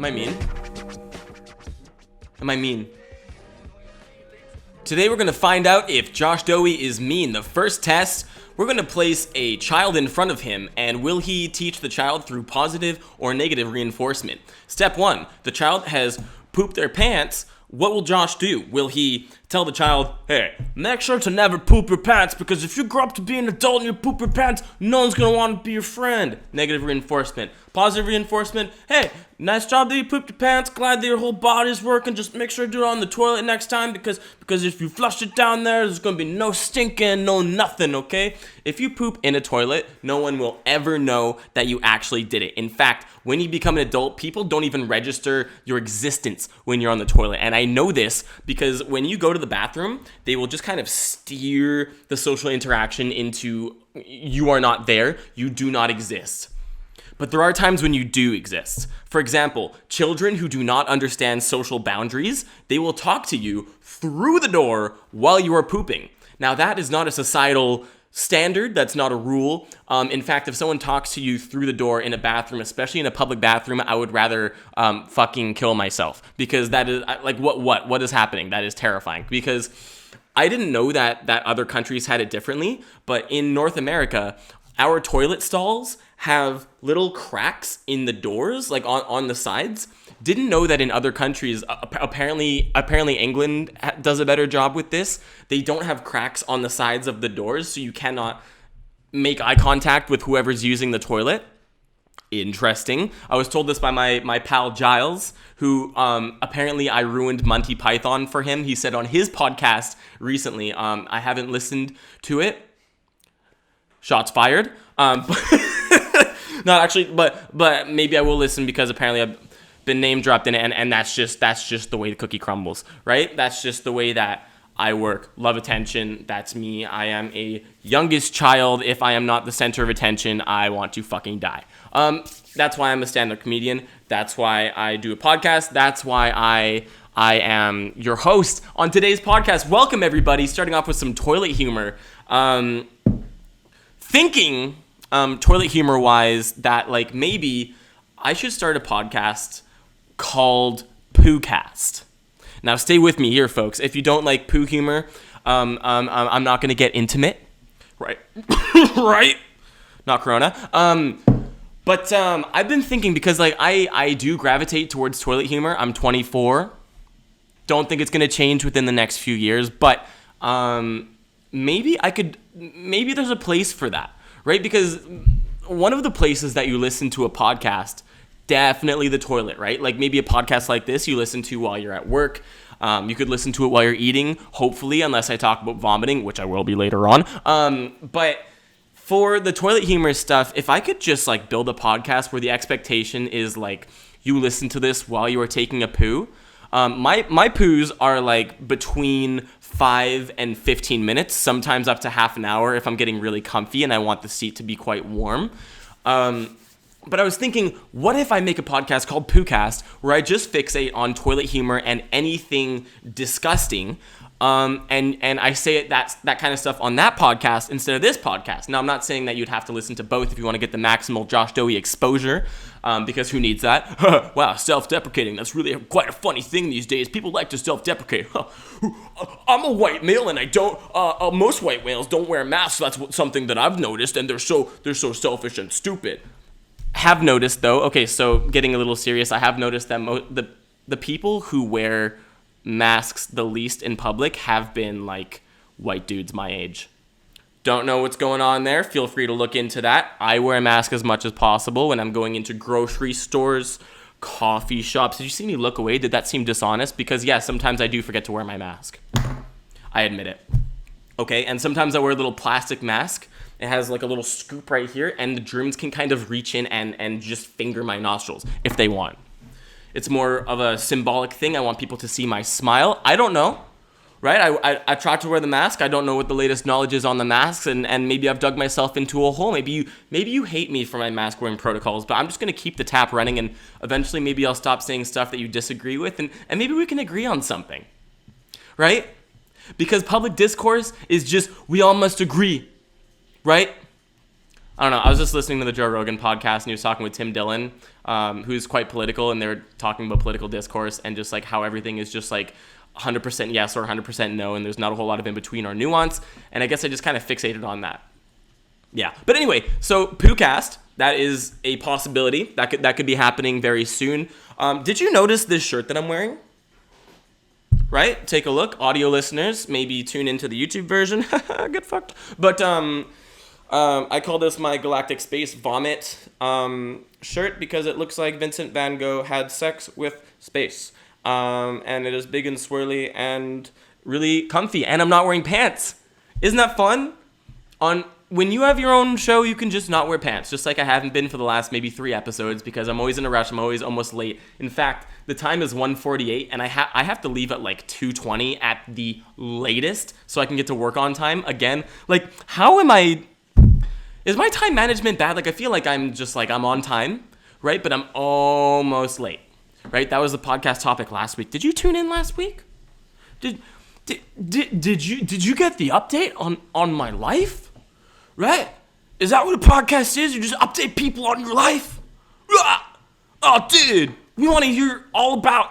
Am I mean? Am I mean? Today we're going to find out if Josh Dohy is mean. The first test, we're going to place a child in front of him, and will he teach the child through positive or negative reinforcement? Step 1, the child has pooped their pants. What will Josh do? Will he tell the child, hey, make sure to never poop your pants, because if you grow up to be an adult and you poop your pants, no one's going to want to be your friend. Negative reinforcement. Positive reinforcement, hey, nice job that you pooped your pants, glad that your whole body's working, just make sure to do it on the toilet next time, because if you flush it down there, there's going to be no stinking, no nothing, okay? If you poop in a toilet, no one will ever know that you actually did it. In fact, when you become an adult, people don't even register your existence when you're on the toilet. And I know this because when you go to the bathroom, they will just kind of steer the social interaction into you are not there, you do not exist. But there are times when you do exist. For example, children who do not understand social boundaries, they will talk to you through the door while you are pooping. Now, that is not a societal standard. That's not a rule. In fact, if someone talks to you through the door in a bathroom, especially in a public bathroom, I would rather fucking kill myself, because that is like, what is happening? That is terrifying, because I didn't know that other countries had it differently, but in North America, our toilet stalls have little cracks in the doors, like on the sides. Didn't know that in other countries. Apparently England does a better job with this. They don't have cracks on the sides of the doors, so you cannot make eye contact with whoever's using the toilet. Interesting. I was told this by my pal Giles, who apparently I ruined Monty Python for him. He said on his podcast recently, I haven't listened to it. Shots fired. Not actually, but maybe I will listen, because apparently I've been name dropped in it, and that's just the way the cookie crumbles, right? That's just the way that I work. Love attention. That's me. I am a youngest child. If I am not the center of attention, I want to fucking die. That's why I'm a stand-up comedian. That's why I do a podcast. That's why I am your host on today's podcast. Welcome, everybody. Starting off with some toilet humor. Thinking toilet humor wise that like maybe I should start a podcast called Poocast. Now stay with me here, folks. If you don't like poo humor, I'm not gonna get intimate, right? Right? Not Corona. But I've been thinking, because like I do gravitate towards toilet humor. I'm 24. Don't think it's gonna change within the next few years, but maybe there's a place for that, right? Because one of the places that you listen to a podcast, definitely the toilet, right? Like maybe a podcast like this you listen to while you're at work. You could listen to it while you're eating, hopefully, unless I talk about vomiting, which I will be later on. But for the toilet humor stuff, if I could just like build a podcast where the expectation is like you listen to this while you are taking a poo. My poos are like between 5 and 15 minutes, sometimes up to half an hour if I'm getting really comfy and I want the seat to be quite warm. But I was thinking, what if I make a podcast called Poocast, where I just fixate on toilet humor and anything disgusting, and I say that kind of stuff on that podcast instead of this podcast. Now, I'm not saying that you'd have to listen to both if you want to get the maximal Josh Dohy exposure, because who needs that? Wow, self-deprecating. That's really quite a funny thing these days. People like to self-deprecate. I'm a white male, and I don't. Most white males don't wear masks. That's something that I've noticed, and they're so selfish and stupid. Have noticed though. Okay, so getting a little serious. I have noticed that the people who wear masks the least in public have been like white dudes my age. Don't know what's going on there. Feel free to look into that. I wear a mask as much as possible when I'm going into grocery stores, coffee shops. Did you see me look away? Did that seem dishonest? Because yeah, sometimes I do forget to wear my mask. I admit it. Okay, and sometimes I wear a little plastic mask. It has like a little scoop right here, and the germs can kind of reach in and just finger my nostrils if they want. It's more of a symbolic thing. I want people to see my smile. I don't know, right? I tried to wear the mask. I don't know what the latest knowledge is on the masks, and maybe I've dug myself into a hole. Maybe you hate me for my mask wearing protocols, but I'm just gonna keep the tap running, and eventually maybe I'll stop saying stuff that you disagree with, and maybe we can agree on something, right? Because public discourse is just, we all must agree, right? I don't know. I was just listening to the Joe Rogan podcast, and he was talking with Tim Dillon, who's quite political, and they're talking about political discourse and just like how everything is just like 100% yes or 100% no, and there's not a whole lot of in between or nuance. And I guess I just kind of fixated on that. Yeah. But anyway, so PooCast, that is a possibility. That could be happening very soon. Did you notice this shirt that I'm wearing? Right? Take a look. Audio listeners, maybe tune into the YouTube version. Get fucked. But I call this my Galactic Space Vomit shirt because it looks like Vincent van Gogh had sex with space. And it is big and swirly and really comfy. And I'm not wearing pants. Isn't that fun? When you have your own show, you can just not wear pants, just like I haven't been for the last maybe 3 episodes because I'm always in a rush. I'm always almost late. In fact, the time is 1:48, and I have to leave at like 2:20 at the latest so I can get to work on time again. Like, how am I... Is my time management bad? Like, I feel like I'm just like, I'm on time, right? But I'm almost late, right? That was the podcast topic last week. Did you tune in last week? Did you get the update on my life? Right? Is that what a podcast is? You just update people on your life? Oh, dude, we want to hear all about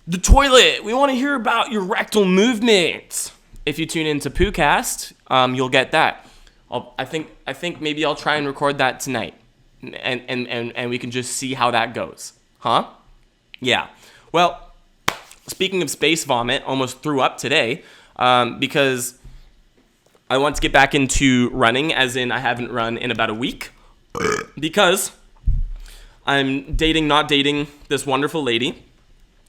the toilet. We want to hear about your rectal movements. If you tune into PooCast, you'll get that. I think maybe I'll try and record that tonight, and we can just see how that goes. Huh? Yeah. Well, speaking of space vomit, almost threw up today because I want to get back into running, as in I haven't run in about a week, because I'm not dating this wonderful lady,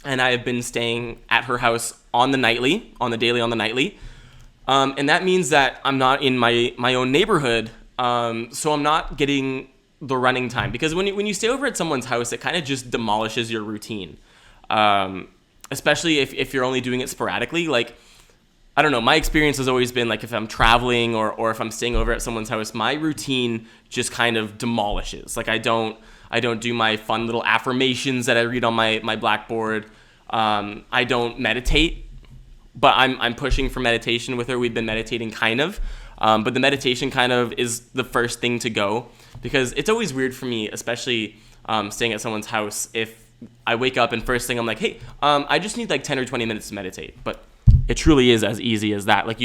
and I have been staying at her house on the daily. And that means that I'm not in my own neighborhood, so I'm not getting the running time. Because when you stay over at someone's house, it kind of just demolishes your routine, especially if you're only doing it sporadically. Like, I don't know, my experience has always been like if I'm traveling or if I'm staying over at someone's house, my routine just kind of demolishes. Like I don't do my fun little affirmations that I read on my blackboard. I don't meditate, but I'm pushing for meditation with her. We've been meditating kind of, but the meditation kind of is the first thing to go because it's always weird for me, especially staying at someone's house, if I wake up and first thing I'm like, hey, I just need like 10 or 20 minutes to meditate. But it truly is as easy as that. Like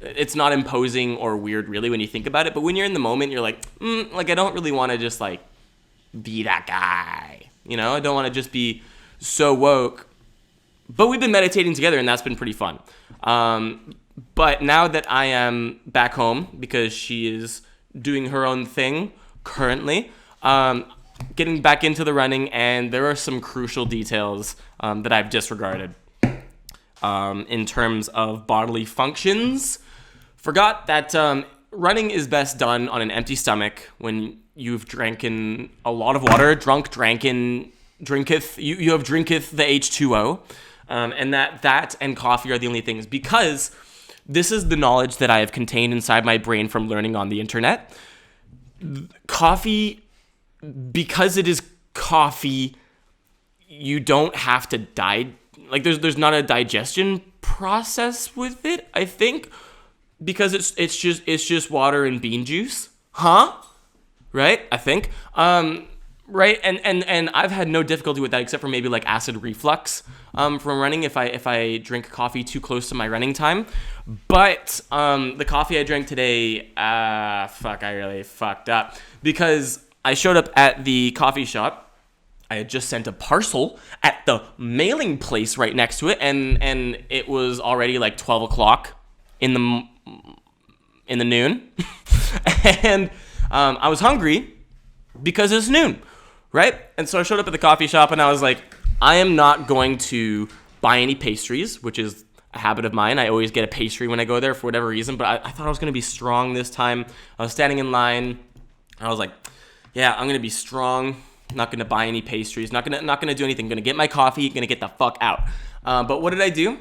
it's not imposing or weird really when you think about it. But when you're in the moment, you're like, like I don't really want to just like be that guy. You know, I don't want to just be so woke. But we've been meditating together, and that's been pretty fun. But now that I am back home because she is doing her own thing currently, getting back into the running, and there are some crucial details that I've disregarded. In terms of bodily functions. Forgot that running is best done on an empty stomach when you've dranken a lot of water. You have drinketh the H2O. And that and coffee are the only things, because this is the knowledge that I have contained inside my brain from learning on the internet. Coffee, because it is coffee, you don't have to like there's not a digestion process with it, I think, because it's just water and bean juice. Huh? Right? I think. Right? And I've had no difficulty with that except for maybe like acid reflux from running if I drink coffee too close to my running time. But the coffee I drank today, I really fucked up because I showed up at the coffee shop. I had just sent a parcel at the mailing place right next to it, and it was already like 12 o'clock in the noon. And I was hungry because it's noon, right? And so I showed up at the coffee shop, and I was like, I am not going to buy any pastries, which is a habit of mine. I always get a pastry when I go there for whatever reason, but I thought I was going to be strong this time. I was standing in line, and I was like, yeah, I'm going to be strong. Not going to buy any pastries. Not going to do anything. Going to get my coffee. Going to get the fuck out. But what did I do?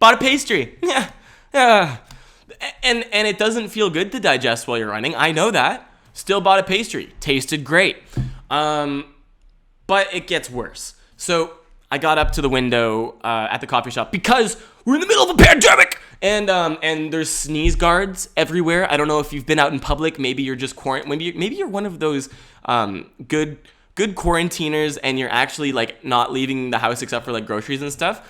Bought a pastry. Yeah. And it doesn't feel good to digest while you're running. I know that. Still bought a pastry. Tasted great. But it gets worse. So I got up to the window at the coffee shop because We're in the middle of a pandemic. And there's sneeze guards everywhere. I don't know if you've been out in public. Maybe you're just maybe you're one of those good quarantiners, and you're actually like not leaving the house except for like groceries and stuff.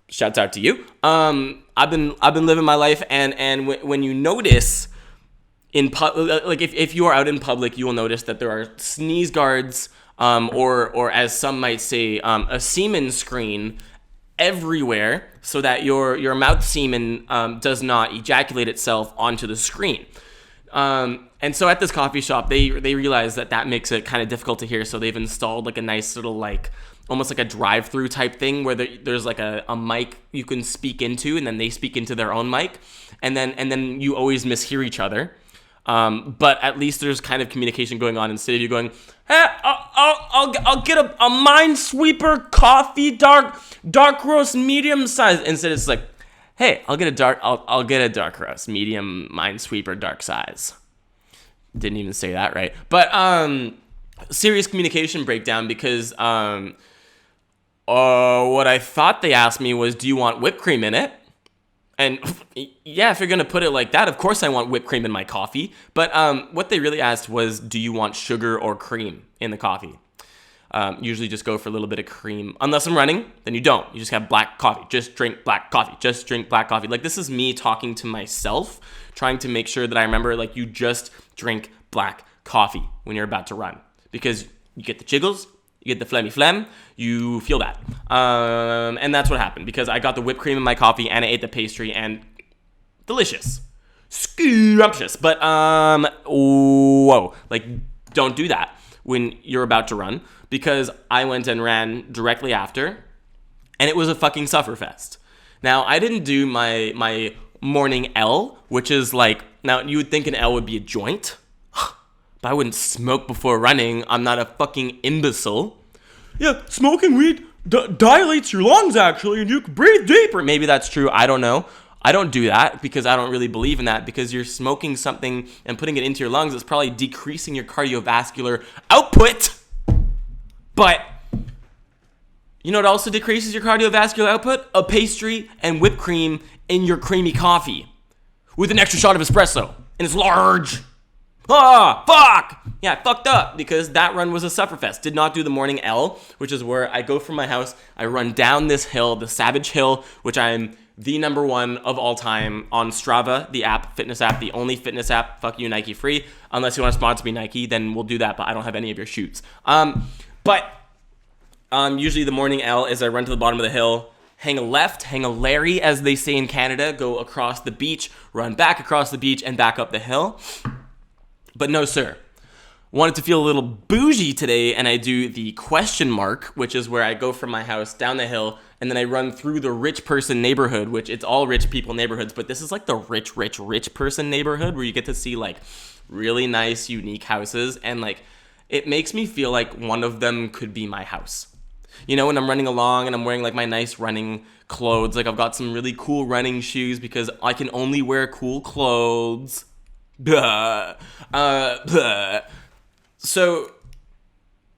Shouts out to you. I've been living my life, and when you notice like if you are out in public, you will notice that there are sneeze guards, or as some might say, a semen screen everywhere, so that your mouth semen does not ejaculate itself onto the screen. And so at this coffee shop, they realize that makes it kind of difficult to hear, so they've installed like a nice little like almost like a drive-through type thing where there's like a mic you can speak into, and then they speak into their own mic, and then you always mishear each other. But at least there's kind of communication going on instead of you going, hey, I'll get a Minesweeper coffee, dark roast, medium size. Instead it's like, hey, I'll get a dark roast, medium, Minesweeper, dark size. Didn't even say that right. But serious communication breakdown, because what I thought they asked me was, do you want whipped cream in it? And yeah, if you're going to put it like that, of course I want whipped cream in my coffee. But what they really asked was, do you want sugar or cream in the coffee? Usually just go for a little bit of cream. Unless I'm running, then you don't. You just have black coffee. Just drink black coffee. Just drink black coffee. Like, this is me talking to myself, trying to make sure that I remember, like, you just drink black coffee when you're about to run. Because you get the jiggles, you get the phlegmy phlegm, you feel that. And that's what happened, because I got the whipped cream in my coffee and I ate the pastry, and delicious. Scrumptious. But, whoa. Like, don't do that when you're about to run, because I went and ran directly after, and it was a fucking sufferfest. Now, I didn't do my morning L, which is like, now you would think an L would be a joint, but I wouldn't smoke before running. I'm not a fucking imbecile. Yeah, smoking weed dilates your lungs, actually, and you can breathe deeper. Maybe that's true. I don't know. I don't do that because I don't really believe in that, because you're smoking something and putting it into your lungs. It's probably decreasing your cardiovascular output. But you know what also decreases your cardiovascular output? A pastry and whipped cream in your creamy coffee with an extra shot of espresso. And it's large. Ah, fuck! Yeah, I fucked up because that run was a sufferfest. Did not do the morning L, which is where I go from my house, I run down this hill, the Savage Hill, which I'm the number one of all time on Strava, the app, fitness app, the only fitness app. Fuck you, Nike free. Unless you want to sponsor me, Nike, then we'll do that, but I don't have any of your shoes. But usually the morning L is I run to the bottom of the hill, hang a left, hang a Larry, as they say in Canada, go across the beach, run back across the beach, and back up the hill. But no, sir. Wanted to feel a little bougie today, and I do the question mark, which is where I go from my house down the hill, and then I run through the rich person neighborhood, which it's all rich people neighborhoods, but this is like the rich person neighborhood where you get to see like really nice, unique houses, and like it makes me feel like one of them could be my house. You know, when I'm running along and I'm wearing like my nice running clothes, like I've got some really cool running shoes because I can only wear cool clothes. So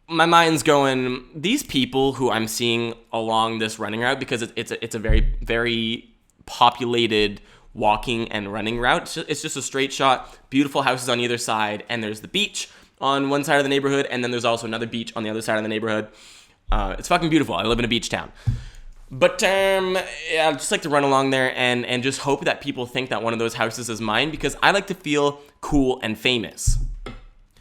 my mind's going, these people who I'm seeing along this running route, because it's a very, very populated walking and running route. It's just a straight shot, beautiful houses on either side, and there's the beach on one side of the neighborhood, and then there's also another beach on the other side of the neighborhood. It's fucking beautiful. I live in a beach town. But yeah, I just like to run along there and just hope that people think that one of those houses is mine, because I like to feel cool and famous.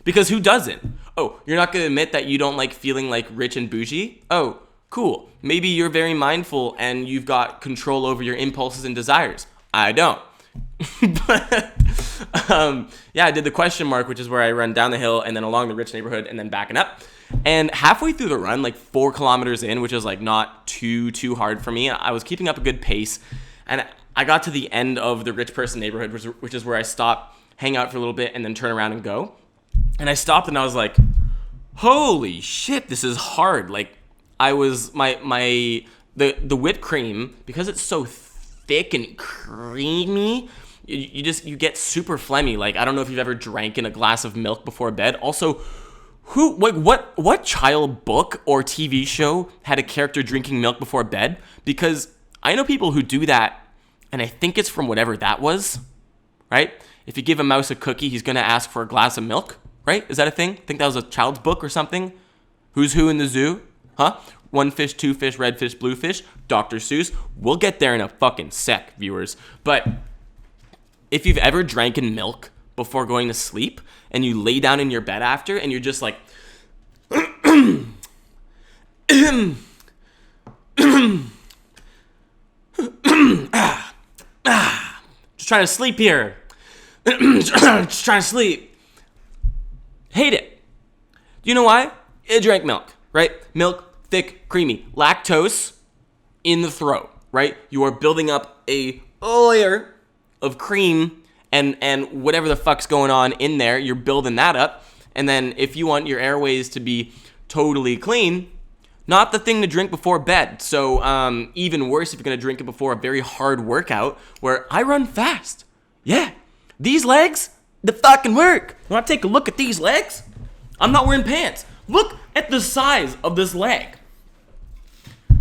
Because who doesn't? Oh, you're not going to admit that you don't like feeling like rich and bougie? Oh, cool. Maybe you're very mindful and you've got control over your impulses and desires. I don't. But yeah, I did the question mark, which is where I run down the hill and then along the rich neighborhood and then backing up. And halfway through the run, like 4 kilometers in, which is like not too hard for me, I was keeping up a good pace. And I got to the end of the rich person neighborhood, which is where I stop, hang out for a little bit, and then turn around and go. And I stopped and I was like, holy shit, this is hard. Like, I was, the whipped cream, because it's so thick and creamy, you get super phlegmy. Like, I don't know if you've ever drank in a glass of milk before bed. Also, what child book or TV show had a character drinking milk before bed? Because I know people who do that, and I think it's from whatever that was, right? If you give a mouse a cookie, he's going to ask for a glass of milk, right? Is that a thing? I think that was a child's book or something. Who's who in the zoo? Huh? One fish, two fish, red fish, blue fish. Dr. Seuss. We'll get there in a fucking sec, viewers. But if you've ever drank milk before going to sleep and you lay down in your bed after and you're just like, just trying to sleep here. Just trying to sleep. Hate it. Do you know why? You drank milk, right? Milk, thick, creamy. Lactose in the throat, right? You are building up a layer of cream and whatever the fuck's going on in there. You're building that up. And then if you want your airways to be totally clean, not the thing to drink before bed. So even worse if you're going to drink it before a very hard workout where I run fast. Yeah. These legs, they fucking work. You want to take a look at these legs? I'm not wearing pants. Look at the size of this leg.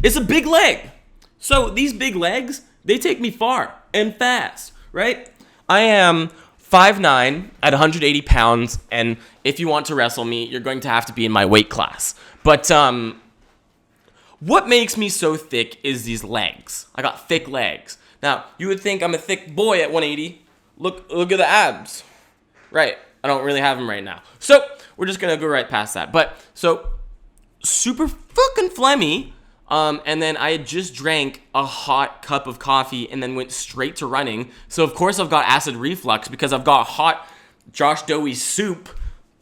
It's a big leg. So these big legs, they take me far and fast, right? I am 5'9" at 180 pounds, and if you want to wrestle me, you're going to have to be in my weight class. But what makes me so thick is these legs. I got thick legs. Now, you would think I'm a thick boy at 180. Look at the abs. Right. I don't really have them right now. So, we're just going to go right past that. But, so, super fucking phlegmy. And then I had just drank a hot cup of coffee and then went straight to running. So, of course, I've got acid reflux because I've got hot Josh Dohy soup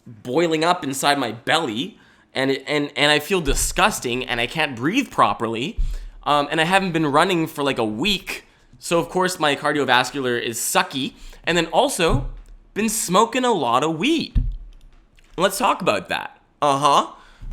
boiling up inside my belly. And I feel disgusting and I can't breathe properly. And I haven't been running for like a week. So, of course, my cardiovascular is sucky. And then also, been smoking a lot of weed. Let's talk about that.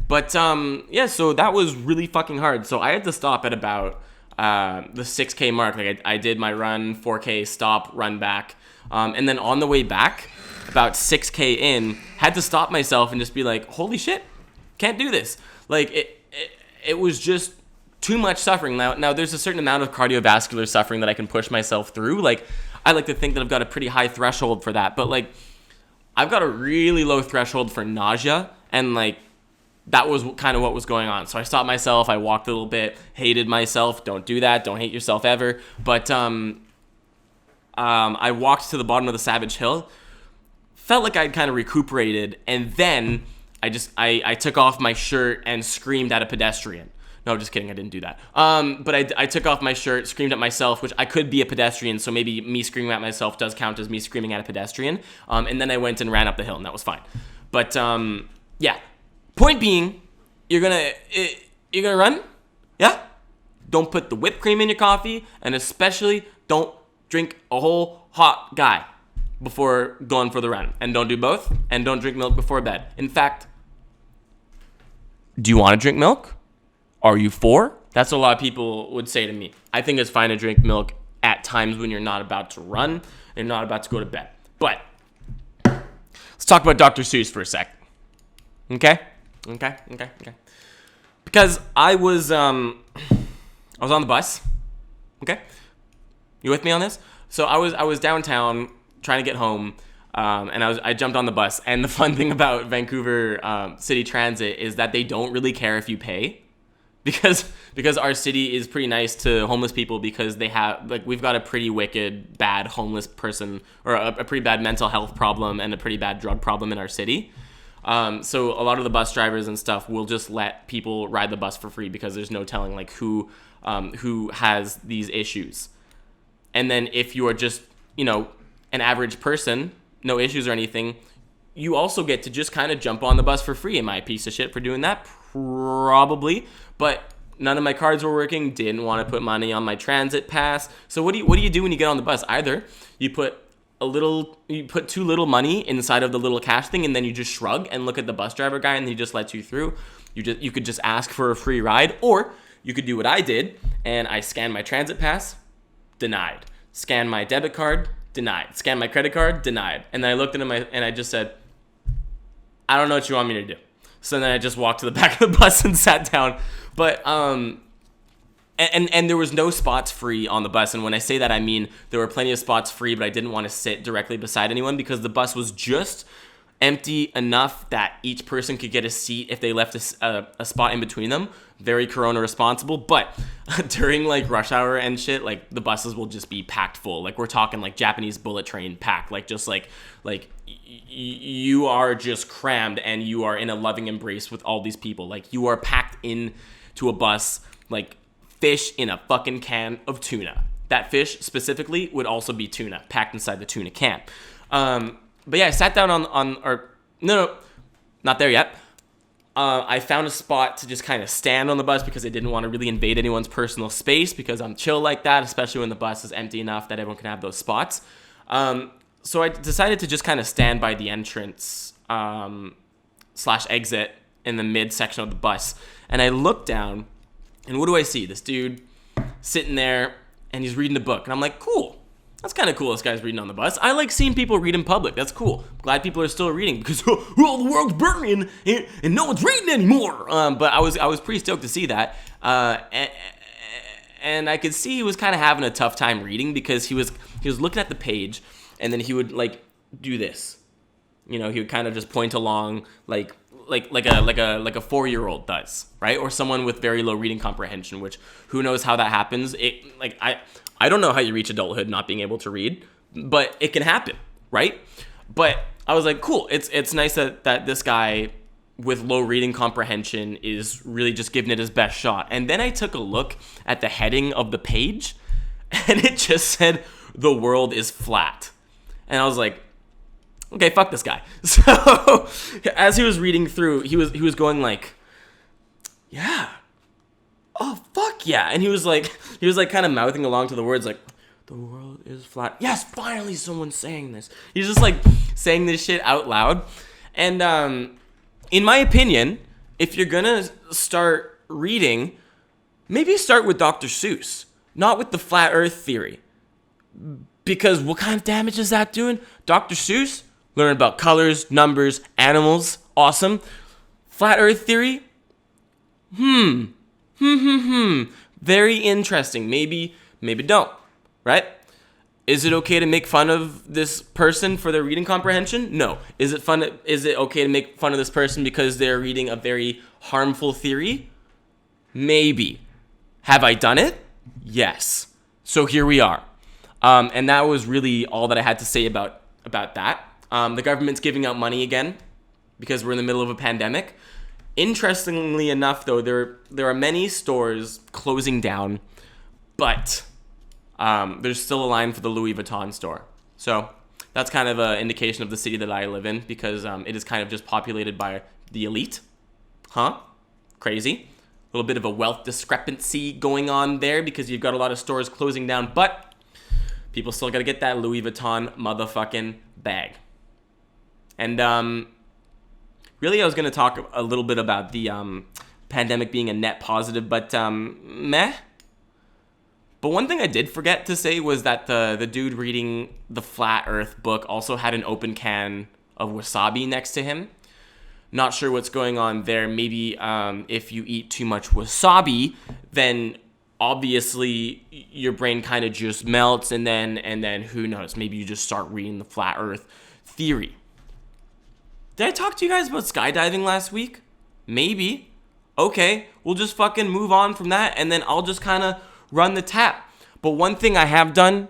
But, yeah, so that was really fucking hard. So I had to stop at about the 6K mark. Like, I did my run, 4K, stop, run back. And then on the way back, about 6K in, had to stop myself and just be like, holy shit, can't do this. Like, it was just too much suffering. Now, there's a certain amount of cardiovascular suffering that I can push myself through. Like, I like to think that I've got a pretty high threshold for that. But, like, I've got a really low threshold for nausea. And, like, that was kind of what was going on. So I stopped myself. I walked a little bit. Hated myself. Don't do that. Don't hate yourself ever. But I walked to the bottom of the Savage Hill. Felt like I'd kind of recuperated. And then I took off my shirt and screamed at a pedestrian. No, just kidding. I didn't do that. But I took off my shirt, screamed at myself, which I could be a pedestrian. So maybe me screaming at myself does count as me screaming at a pedestrian. And then I went and ran up the hill, and that was fine. But yeah. Point being, you're gonna run, yeah? Don't put the whipped cream in your coffee, and especially don't drink a whole hot guy before going for the run. And don't do both, and don't drink milk before bed. In fact, do you want to drink milk? Are you for? That's what a lot of people would say to me. I think it's fine to drink milk at times when you're not about to run and not about to go to bed. But let's talk about Dr. Seuss for a sec. Okay? Because I was on the bus. Okay? You with me on this? So I was downtown trying to get home, and I jumped on the bus. And the fun thing about Vancouver City Transit is that they don't really care if you pay, because our city is pretty nice to homeless people, because they have, like, we've got a pretty wicked bad homeless person, or a pretty bad mental health problem and a pretty bad drug problem in our city. So a lot of the bus drivers and stuff will just let people ride the bus for free, because there's no telling, like, who has these issues. And then if you are just, an average person, no issues or anything, you also get to just kind of jump on the bus for free. Am I a piece of shit for doing that? Probably. But none of my cards were working. Didn't want to put money on my transit pass. So what do you do when you get on the bus? Either you put too little money inside of the little cash thing, and then you just shrug and look at the bus driver guy, and he just lets you through. You could just ask for a free ride, or you could do what I did, and I scanned my transit pass, denied. Scan my debit card, denied. Scan my credit card, denied. And then I looked at him and I just said, I don't know what you want me to do. So then I just walked to the back of the bus and sat down. But And there was no spots free on the bus. And when I say that, I mean there were plenty of spots free, but I didn't want to sit directly beside anyone because the bus was just empty enough that each person could get a seat if they left a spot in between them. Very corona responsible. But during like rush hour and shit, like the buses will just be packed full. Like we're talking like Japanese bullet train packed. Like just like you are just crammed and you are in a loving embrace with all these people. Like you are packed into a bus like fish in a fucking can of tuna. That fish specifically would also be tuna packed inside the tuna can. But yeah, I sat down no, not there yet. I found a spot to just kind of stand on the bus because I didn't want to really invade anyone's personal space because I'm chill like that, especially when the bus is empty enough that everyone can have those spots. So I decided to just kind of stand by the entrance / exit in the mid section of the bus. And I looked down, and what do I see? This dude sitting there, and he's reading a book. And I'm like, cool. That's kind of cool, this guy's reading on the bus. I like seeing people read in public. That's cool. Glad people are still reading because, the world's burning and no one's reading anymore. But I was pretty stoked to see that. And I could see he was kind of having a tough time reading because he was looking at the page, and then he would, like, do this. You know, he would kind of just point along like a 4-year-old does, right? Or someone with very low reading comprehension, which who knows how that happens. I don't know how you reach adulthood not being able to read, but it can happen, right? But I was like, cool. It's nice that this guy with low reading comprehension is really just giving it his best shot. And then I took a look at the heading of the page, and it just said, "The world is flat." And I was like, okay, fuck this guy. So as he was reading through, he was going like, yeah. Oh, fuck yeah. And he was like kind of mouthing along to the words like, "The world is flat." Yes, finally someone's saying this. He's just like saying this shit out loud. And in my opinion, if you're gonna start reading, maybe start with Dr. Seuss, not with the flat earth theory. Because what kind of damage is that doing? Dr. Seuss, learn about colors, numbers, animals, awesome. Flat earth theory? Very interesting. Maybe don't, right? Is it okay to make fun of this person for their reading comprehension? No. Is it okay to make fun of this person because they're reading a very harmful theory? Maybe. Have I done it? Yes. So here we are. And that was really all that I had to say about that. The government's giving out money again because we're in the middle of a pandemic. Interestingly enough, though, there are many stores closing down, but there's still a line for the Louis Vuitton store. So that's kind of an indication of the city that I live in because it is kind of just populated by the elite. Crazy. A little bit of a wealth discrepancy going on there because you've got a lot of stores closing down, but people still got to get that Louis Vuitton motherfucking bag. And really, I was going to talk a little bit about the pandemic being a net positive, but meh. But one thing I did forget to say was that the dude reading the Flat Earth book also had an open can of wasabi next to him. Not sure what's going on there. Maybe if you eat too much wasabi, then obviously your brain kind of just melts, and then who knows? Maybe you just start reading the Flat Earth theory. Did I talk to you guys about skydiving last week? Maybe. Okay, we'll just fucking move on from that, and then I'll just kind of run the tap. But one thing I have done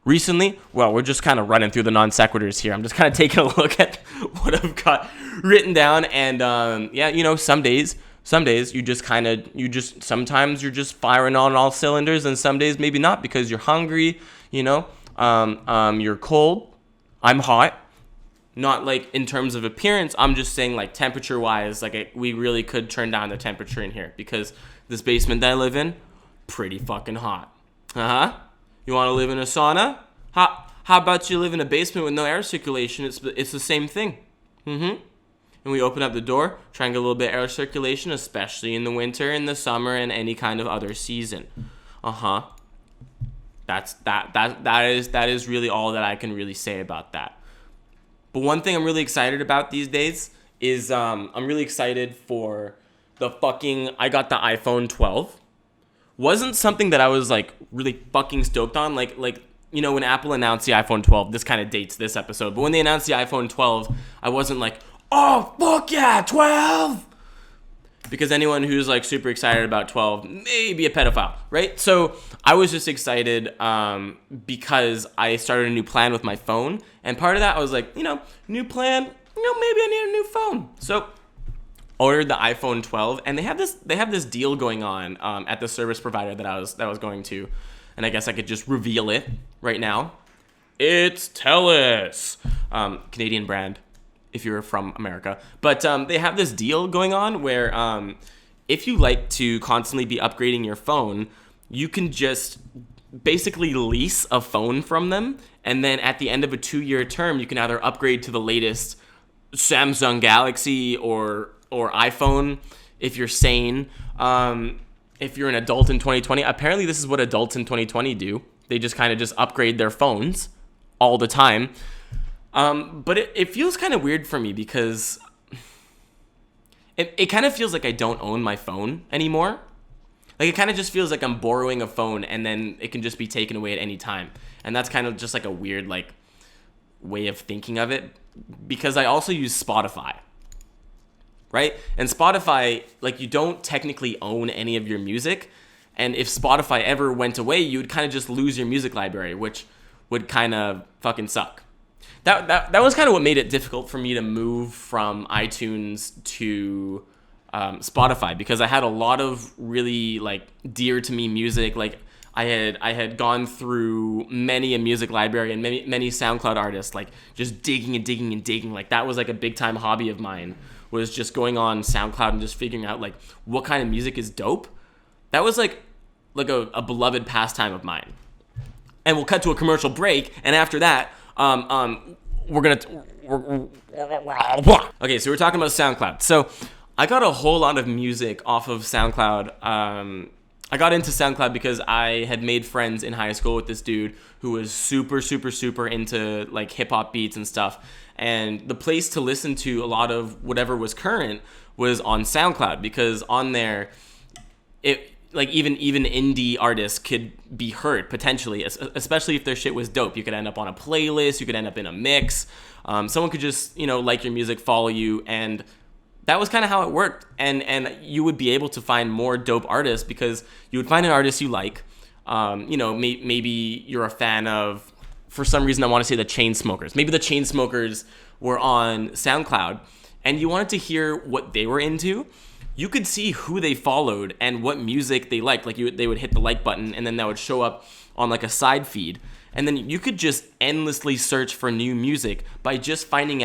recently, well, we're just kind of running through the non sequiturs here. I'm just kind of taking a look at what I've got written down, and yeah, you know, some days sometimes you're just firing on all cylinders, and some days maybe not because you're hungry, you know, you're cold. I'm hot. Not like in terms of appearance, I'm just saying like temperature wise, like we really could turn down the temperature in here because this basement that I live in, pretty fucking hot. You want to live in a sauna? How about you live in a basement with no air circulation? It's the same thing. And we open up the door, try and get a little bit of air circulation, especially in the winter, in the summer, and any kind of other season. That is really all that I can really say about that. But one thing I'm really excited about these days is I'm really excited for I got the iPhone 12, wasn't something that I was like really fucking stoked on. Like when Apple announced the iPhone 12, this kind of dates this episode, but when they announced the iPhone 12, I wasn't like, oh fuck yeah, 12. Because anyone who's like super excited about 12 may be a pedophile, right? So I was just excited because I started a new plan with my phone. And part of that, I was like, new plan, maybe I need a new phone. So ordered the iPhone 12, and they have this deal going on at the service provider that I was going to. And I guess I could just reveal it right now. It's TELUS, Canadian brand, if you're from America. But they have this deal going on where if you like to constantly be upgrading your phone, you can just basically lease a phone from them. And then at the end of a 2-year term, you can either upgrade to the latest Samsung Galaxy or iPhone if you're sane. If you're an adult in 2020, apparently this is what adults in 2020 do. They just kind of just upgrade their phones all the time. But it feels kind of weird for me because it kind of feels like I don't own my phone anymore. Like, it kind of just feels like I'm borrowing a phone and then it can just be taken away at any time. And that's kind of just like a weird like way of thinking of it, because I also use Spotify, right? And Spotify, like, you don't technically own any of your music. And if Spotify ever went away, you would kind of just lose your music library, which would kind of fucking suck. That was kind of what made it difficult for me to move from iTunes to Spotify, because I had a lot of really like dear to me music. Like I had gone through many a music library and many SoundCloud artists, like just digging and digging and digging. Like that was like a big time hobby of mine, was just going on SoundCloud and just figuring out like what kind of music is dope. That was like a beloved pastime of mine. And we'll cut to a commercial break, and after that, okay, so we're talking about SoundCloud. So I got a whole lot of music off of SoundCloud. I got into SoundCloud because I had made friends in high school with this dude who was super, super, super into like hip hop beats and stuff. And the place to listen to a lot of whatever was current was on SoundCloud, because on there, like even indie artists could be heard potentially, especially if their shit was dope. You could end up on a playlist, you could end up in a mix. Someone could just, like your music, follow you, and that was kind of how it worked. And you would be able to find more dope artists because you would find an artist you like. Maybe you're a fan of, for some reason I want to say the Chainsmokers. Maybe the Chainsmokers were on SoundCloud and you wanted to hear what they were into. You could see who they followed and what music they liked. Like they would hit the like button, and then that would show up on like a side feed. And then you could just endlessly search for new music by just finding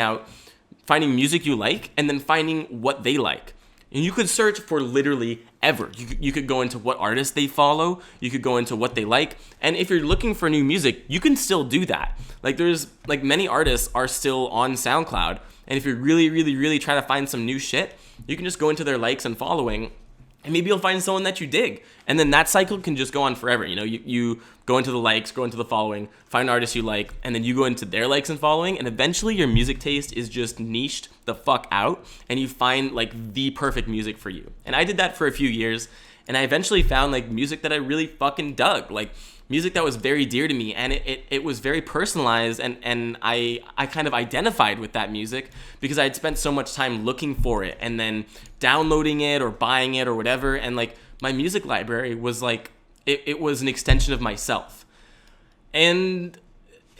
music you like and then finding what they like. And you could search for literally ever. You could go into what artists they follow. You could go into what they like. And if you're looking for new music, you can still do that. Like there's like many artists are still on SoundCloud. And if you're really, really, really trying to find some new shit, you can just go into their likes and following, and maybe you'll find someone that you dig. And then that cycle can just go on forever. You go into the likes, go into the following, find artists you like, and then you go into their likes and following, and eventually your music taste is just niched the fuck out, and you find like the perfect music for you. And I did that for a few years, and I eventually found like music that I really fucking dug, like music that was very dear to me, and it was very personalized, and I kind of identified with that music because I had spent so much time looking for it and then downloading it or buying it or whatever. And like my music library was like it was an extension of myself. And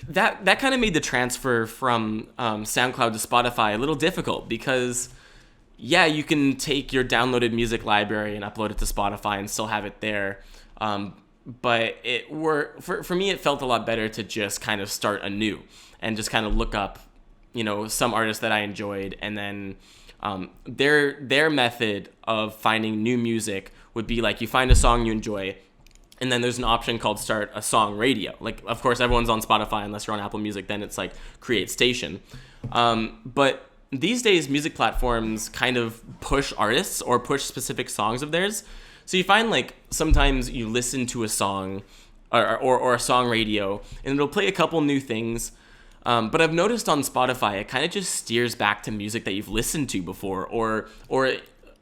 that kind of made the transfer from SoundCloud to Spotify a little difficult, because yeah, you can take your downloaded music library and upload it to Spotify and still have it there. But for me, it felt a lot better to just kind of start anew and just kind of look up, some artists that I enjoyed, and then their method of finding new music would be like you find a song you enjoy, and then there's an option called Start a Song Radio. Like, of course, everyone's on Spotify unless you're on Apple Music. Then it's like Create Station. But these days, music platforms kind of push artists or push specific songs of theirs. So you find like sometimes you listen to a song or a song radio, and it'll play a couple new things. But I've noticed on Spotify, it kind of just steers back to music that you've listened to before, or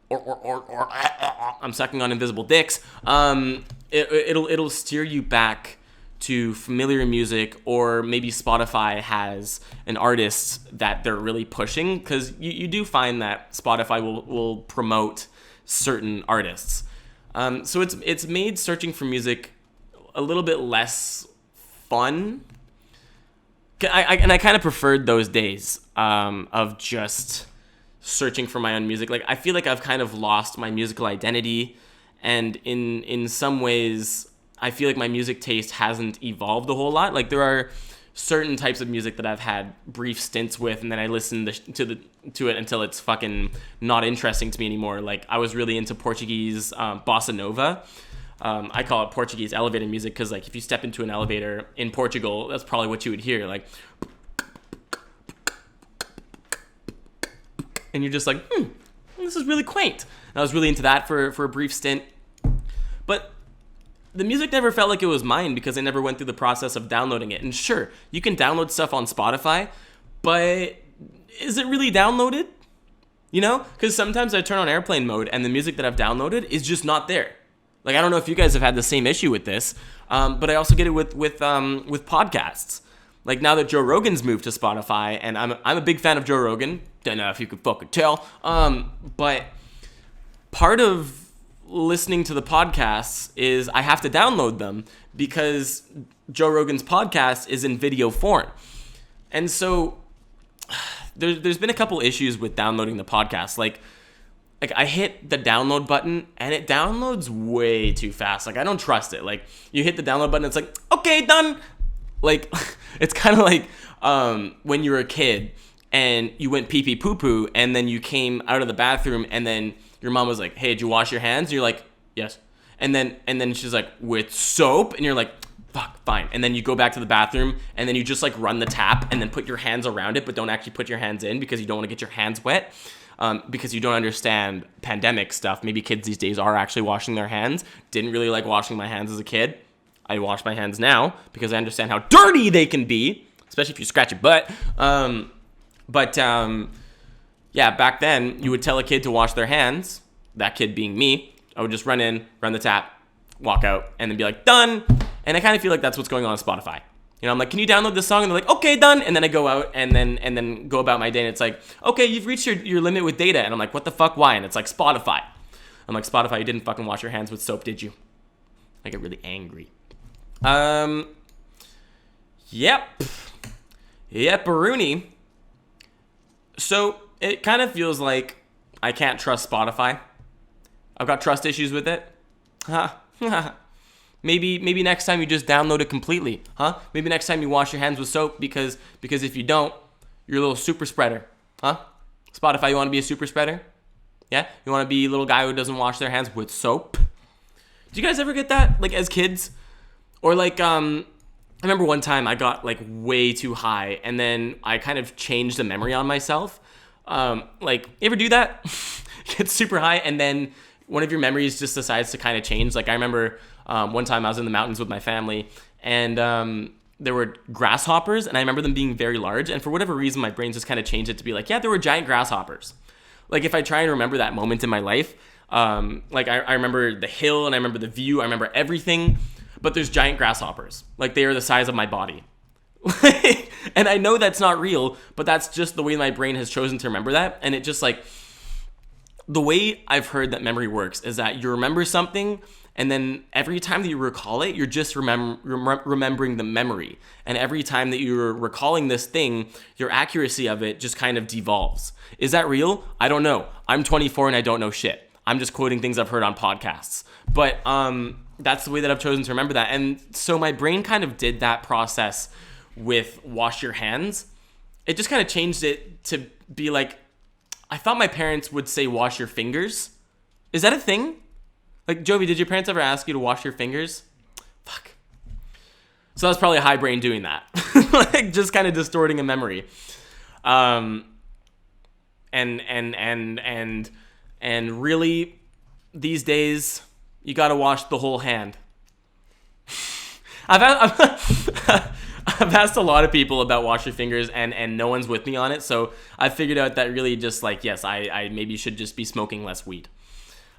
or I'm sucking on invisible dicks, it'll steer you back to familiar music, or maybe Spotify has an artist that they're really pushing, because you do find that Spotify will promote certain artists. So it's made searching for music a little bit less fun. I kind of preferred those days of just searching for my own music. Like, I feel like I've kind of lost my musical identity, and in some ways I feel like my music taste hasn't evolved a whole lot. Like, there are certain types of music that I've had brief stints with, and then I listen to it until it's fucking not interesting to me anymore. Like, I was really into Portuguese bossa nova. I call it Portuguese elevator music because, like, if you step into an elevator in Portugal, that's probably what you would hear. Like, and you're just like, this is really quaint. And I was really into that for a brief stint. But the music never felt like it was mine because I never went through the process of downloading it. And sure, you can download stuff on Spotify, but is it really downloaded? You know? Because sometimes I turn on airplane mode and the music that I've downloaded is just not there. Like, I don't know if you guys have had the same issue with this, but I also get it with podcasts. Like, now that Joe Rogan's moved to Spotify, and I'm a big fan of Joe Rogan. Don't know if you could fucking tell. But part of listening to the podcasts is I have to download them because Joe Rogan's podcast is in video form. And so there's been a couple issues with downloading the podcast. Like I hit the download button and it downloads way too fast. Like, I don't trust it. Like, you hit the download button, it's like, okay, done. Like, it's kind of like when you were a kid and you went pee pee poo poo, and then you came out of the bathroom, and then your mom was like, hey, did you wash your hands? And you're like, yes. And then she's like, with soap? And you're like, fuck, fine. And then you go back to the bathroom, and then you just like run the tap and then put your hands around it, but don't actually put your hands in because you don't want to get your hands wet. Because you don't understand pandemic stuff. Maybe kids these days are actually washing their hands. Didn't really like washing my hands as a kid. I wash my hands now because I understand how dirty they can be, especially if you scratch your butt. Yeah, back then, you would tell a kid to wash their hands, that kid being me. I would just run in, run the tap, walk out, and then be like, done. And I kind of feel like that's what's going on Spotify. You know, I'm like, can you download this song? And they're like, okay, done. And then I go out and then go about my day, and it's like, okay, you've reached your limit with data. And I'm like, what the fuck, why? And it's like, Spotify. I'm like, Spotify, you didn't fucking wash your hands with soap, did you? I get really angry. Yep, Rooney. So it kind of feels like I can't trust Spotify. I've got trust issues with it. Maybe next time you just download it completely, huh? Maybe next time you wash your hands with soap because if you don't, you're a little super spreader, huh? Spotify, you want to be a super spreader? Yeah? You want to be a little guy who doesn't wash their hands with soap? Do you guys ever get that, like, as kids? Or like, I remember one time I got like way too high, and then I kind of changed the memory on myself. Like, you ever do that? Get super high, and then one of your memories just decides to kind of change. Like, I remember one time I was in the mountains with my family, and there were grasshoppers, and I remember them being very large, and for whatever reason, my brain just kind of changed it to be like, yeah, there were giant grasshoppers. Like, if I try and remember that moment in my life, like, I remember the hill, and I remember the view, I remember everything, but there's giant grasshoppers. Like, they are the size of my body. And I know that's not real, but that's just the way my brain has chosen to remember that, and it just, like, the way I've heard that memory works is that you remember something, and then every time that you recall it, you're just remembering the memory. And every time that you're recalling this thing, your accuracy of it just kind of devolves. Is that real? I don't know. I'm 24 and I don't know shit. I'm just quoting things I've heard on podcasts. But that's the way that I've chosen to remember that. And so my brain kind of did that process with wash your hands. It just kind of changed it to be like, I thought my parents would say wash your fingers. Is that a thing? Like, Jovy, did your parents ever ask you to wash your fingers? Fuck. So that's probably a high brain doing that. Like, just kind of distorting a memory. And really, these days, you gotta wash the whole hand. I've I've asked a lot of people about wash your fingers, and no one's with me on it. So I figured out that really just like, yes, I maybe should just be smoking less weed.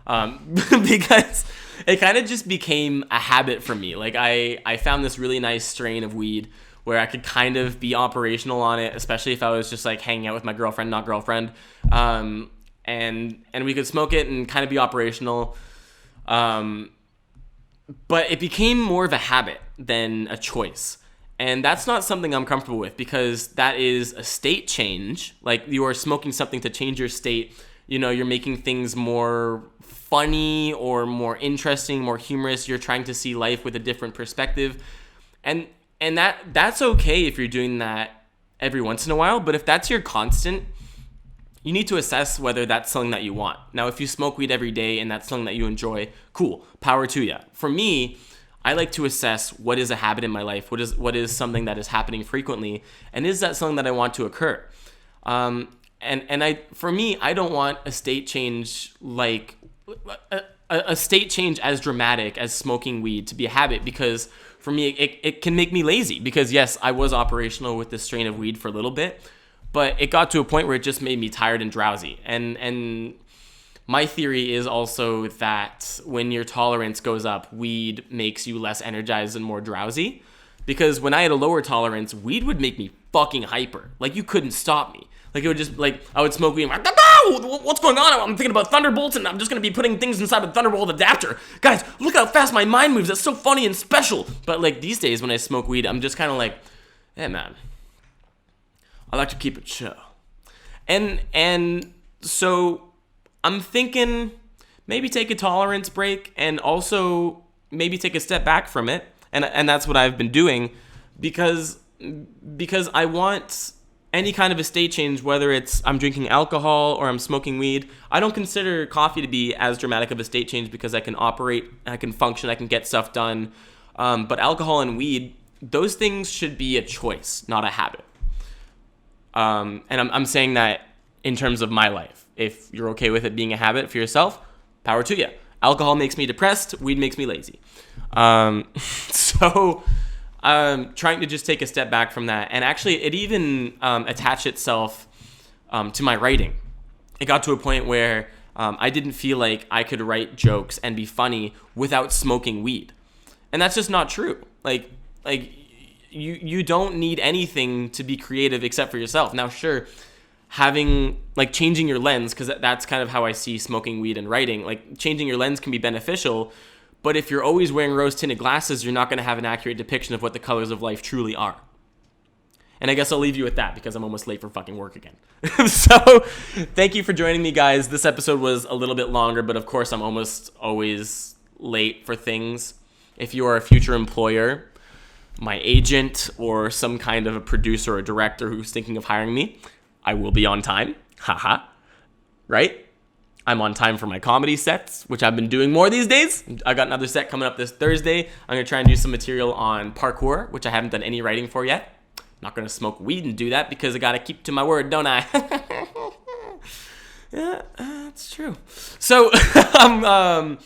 Because it kind of just became a habit for me. Like I found this really nice strain of weed where I could kind of be operational on it, especially if I was just like hanging out with my girlfriend, not girlfriend. And we could smoke it and kind of be operational. But it became more of a habit than a choice. And that's not something I'm comfortable with, because that is a state change. Like, you are smoking something to change your state. You know, you're making things more funny or more interesting, more humorous. You're trying to see life with a different perspective. And that's okay if you're doing that every once in a while. But if that's your constant, you need to assess whether that's something that you want. Now, if you smoke weed every day and that's something that you enjoy, cool, power to you. For me, I like to assess what is a habit in my life, what is something that is happening frequently, and is that something that I want to occur? For me, I don't want a state change like a state change as dramatic as smoking weed to be a habit, because for me, it can make me lazy. Because yes, I was operational with this strain of weed for a little bit, but it got to a point where it just made me tired and drowsy. And my theory is also that when your tolerance goes up, weed makes you less energized and more drowsy. Because when I had a lower tolerance, weed would make me fucking hyper. Like, you couldn't stop me. Like, it would just, like, I would smoke weed and I'm like, what's going on? I'm thinking about thunderbolts, and I'm just going to be putting things inside a thunderbolt adapter. Guys, look how fast my mind moves. That's so funny and special. But, like, these days when I smoke weed, I'm just kind of like, hey, man, I like to keep it chill. And so I'm thinking maybe take a tolerance break, and also maybe take a step back from it. And that's what I've been doing, because I want any kind of a state change, whether it's I'm drinking alcohol or I'm smoking weed. I don't consider coffee to be as dramatic of a state change, because I can operate, I can function, I can get stuff done. But alcohol and weed, those things should be a choice, not a habit. And I'm saying that in terms of my life. If you're okay with it being a habit for yourself, power to you. Alcohol makes me depressed. Weed makes me lazy. So trying to just take a step back from that. And actually, it even attached itself to my writing. It got to a point where I didn't feel like I could write jokes and be funny without smoking weed. And that's just not true. Like you don't need anything to be creative except for yourself. Now, sure, having, like, changing your lens, because that's kind of how I see smoking weed and writing. Like, changing your lens can be beneficial, but if you're always wearing rose-tinted glasses, you're not going to have an accurate depiction of what the colors of life truly are. And I guess I'll leave you with that, because I'm almost late for fucking work again. So, thank you for joining me, guys. This episode was a little bit longer, but of course I'm almost always late for things. If you are a future employer, my agent, or some kind of a producer or director who's thinking of hiring me, I will be on time. Haha. Right? I'm on time for my comedy sets, which I've been doing more these days. I got another set coming up this Thursday. I'm going to try and do some material on parkour, which I haven't done any writing for yet. Not going to smoke weed and do that, because I got to keep to my word, don't I? Yeah, that's true. So, I'm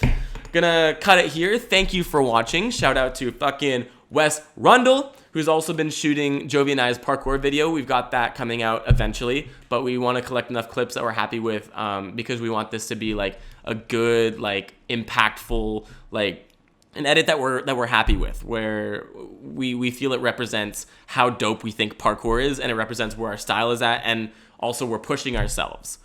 going to cut it here. Thank you for watching. Shout out to fucking Wes Rundle, who's also been shooting Jovy and I's parkour video. We've got that coming out eventually, but we want to collect enough clips that we're happy with, because we want this to be like a good, like, impactful, like, an edit that we're happy with, where we feel it represents how dope we think parkour is, and it represents where our style is at, and also we're pushing ourselves.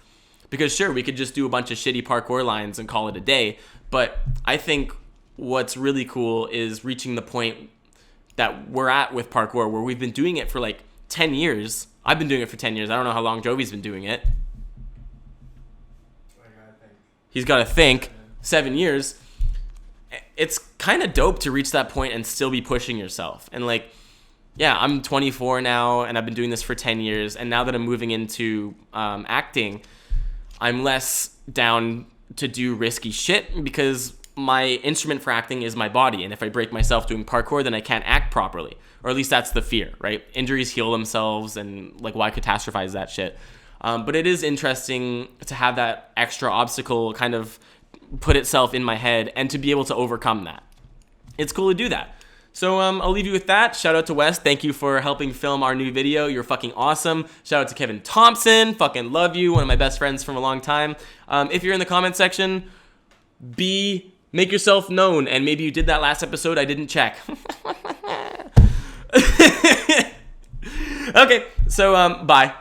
Because sure, we could just do a bunch of shitty parkour lines and call it a day, but I think what's really cool is reaching the point that we're at with parkour, where we've been doing it for like 10 years. I've been doing it for 10 years. I don't know how long Jovy's been doing it. He's got to think. 7 years. It's kind of dope to reach that point and still be pushing yourself. And like, yeah, I'm 24 now, and I've been doing this for 10 years. And now that I'm moving into acting, I'm less down to do risky shit, because my instrument for acting is my body, and if I break myself doing parkour, then I can't act properly, or at least that's the fear, right? Injuries heal themselves, and like, why catastrophize that shit? But it is interesting to have that extra obstacle kind of put itself in my head, and to be able to overcome that. It's cool to do that. So I'll leave you with that. Shout out to Wes. Thank you for helping film our new video. You're fucking awesome. Shout out to Kevin Thompson. Fucking love you. One of my best friends from a long time. If you're in the comment section, make yourself known. And maybe you did that last episode. I didn't check. Okay. So bye.